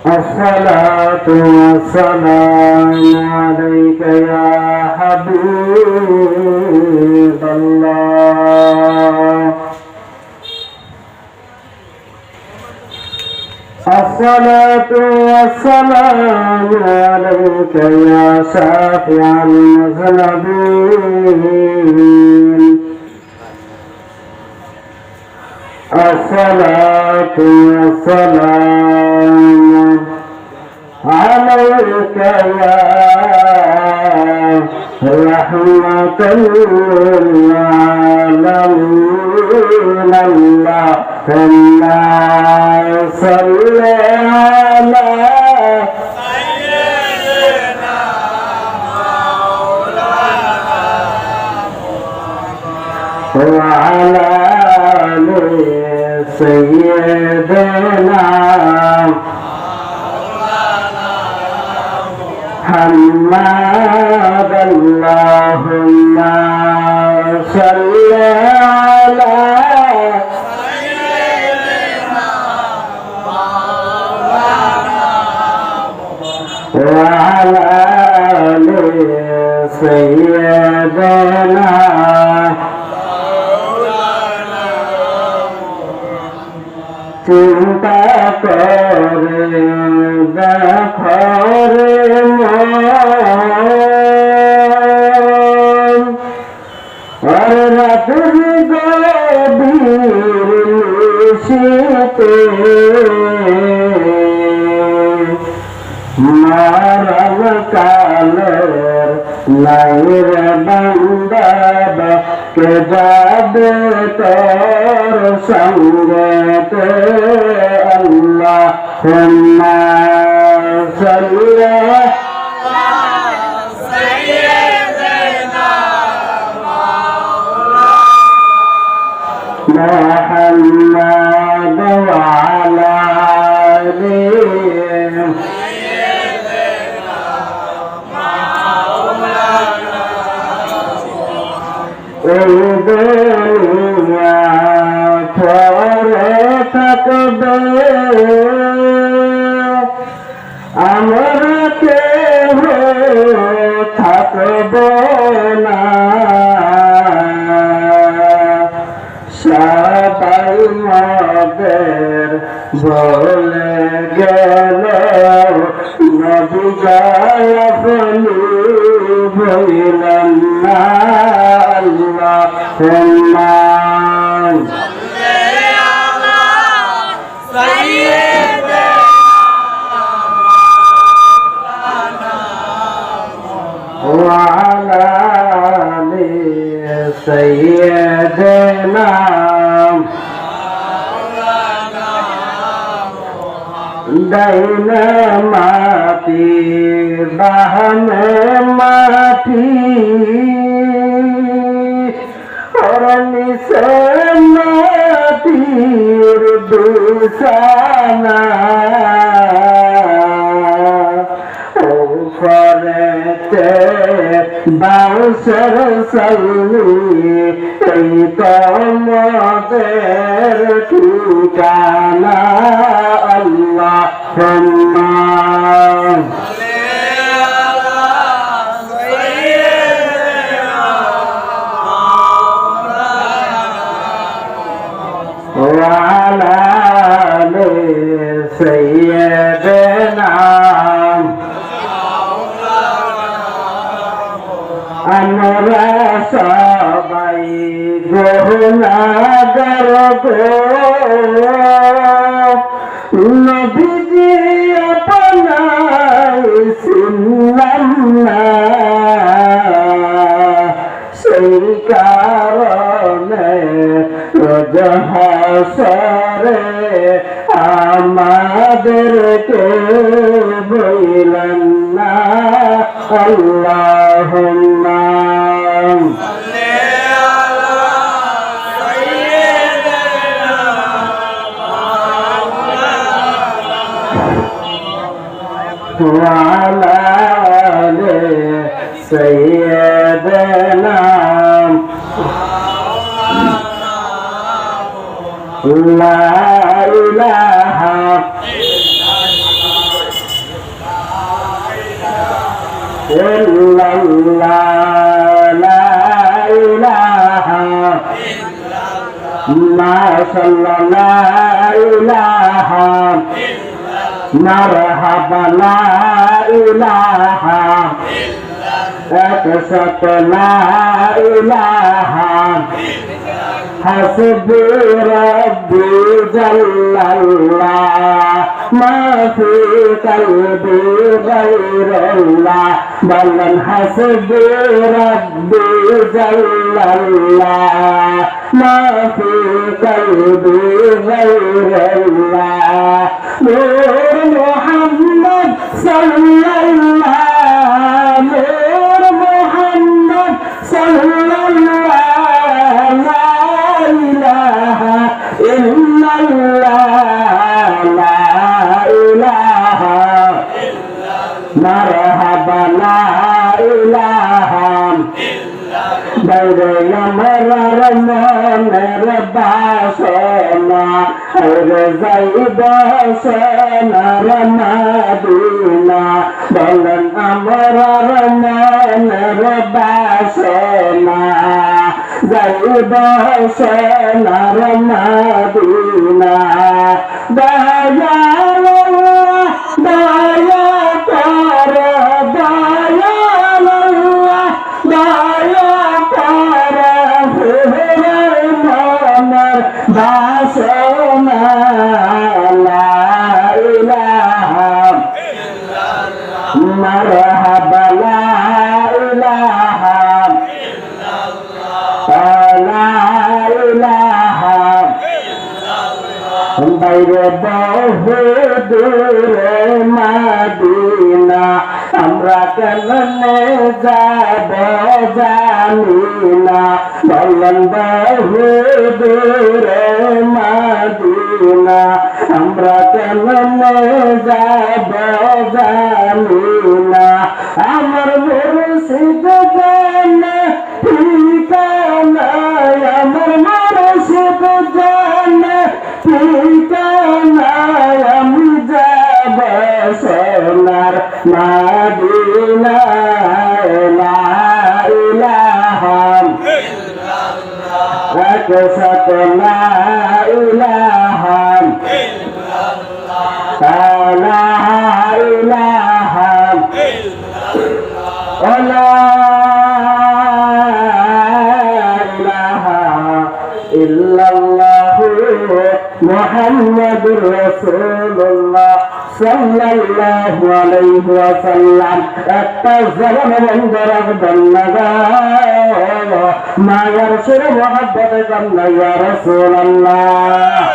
الصلاة والسلام عليك يا حبيب الله. الصلاة والسلام عليك يا شافع المذنبين. الصلاة والسلام عليك يا رحمة للعالمين. اللهم صل على سيدنا مولانا وعلى آل سيدنا محمد. اللهم صل على سيدنا مولانا وعلى آل سيدنا চিন্তা করে দেখরে রাতের গভীর নিশীথে মরণ কালের নাইর বান্দা কে যাবে তোর সঙ্গেতে। আল্লাহুম্মা সাল্লি আলা সাইয়্যিদিনা মুহাম্মাদ ওয়া আলা আলি এই দুনিয়া পরে থাকবে আমরা কেহ থাকব না। সবাই আমাদের বলে গেল নবী আপনি বললেন না। আল্লাহুম্মা সাল্লি আলা সাইয়্যিদিনা মাওলানা ওয়া আলা আলি সাইয়্যিদিনা মাওলানা দাইনা মাটি বাহনে মাটি নিচে মাটির বিছানা উপরেতে বাউশের সাল্লি এই তোমাদের ঠিকানা। আল্লাহুম্মা وعلى آل سيدنا আমরা সবাই গুনাহগার গো নবীজি আপনার চিনলাম না সেই কারণে রোজ হাসরে আমাদেরকে বললেন না। আল্লাহুম্মা সাল্লি আলা সাইয়্যিদিনা মাওলানা ওয়া আলা আলি সাইয়্যিদিনা লা ইলাহা illallah la ilaha masyaallah la ilaha marhaba la ilaha ekasat la ilaha hasbi rabbi jallallah ma fi qalbi ghairullah balan hasbi rabbi jallallah ma fi qalbi ghairullah nur muhammad sallallahu nur muhammad sallallahu la ilaha illallah la ilaha marhaba la ilaha Baire yamarar moner basona Aire zaiba sonar madina Balan amarar moner basona Zaiba sonar madina Daya Allah, daya para, daya Allah, daya para Firman basona la ilaha marhaba la ilaha la ilaha বাইরে বহু দূরে মাদিনা আমরা কেমনে যাব জানি না বললেন বহু দূরে মাদিনা আমরা কেমনে যাব জানি না আমার মুর্শিদ জানে ঠিকানা আমার মুর্শিদ জানে ঠিকানায় আমি যাব সোনার মদিনায় লা ইলাহা একসাথ লা ইলাহা লা ইলাহা লা ইলাহা ইল্লাল্লাহ মুহাম্মাদুর রাসূলুল্লাহ সাল্লাল্লাহু আলাইহি ওয়াসাল্লাম একটা জবান বন্ধ রাখবেন না মায়ার সুরে মুহাব্বতে কান্না ইয়া রাসূলুল্লাহ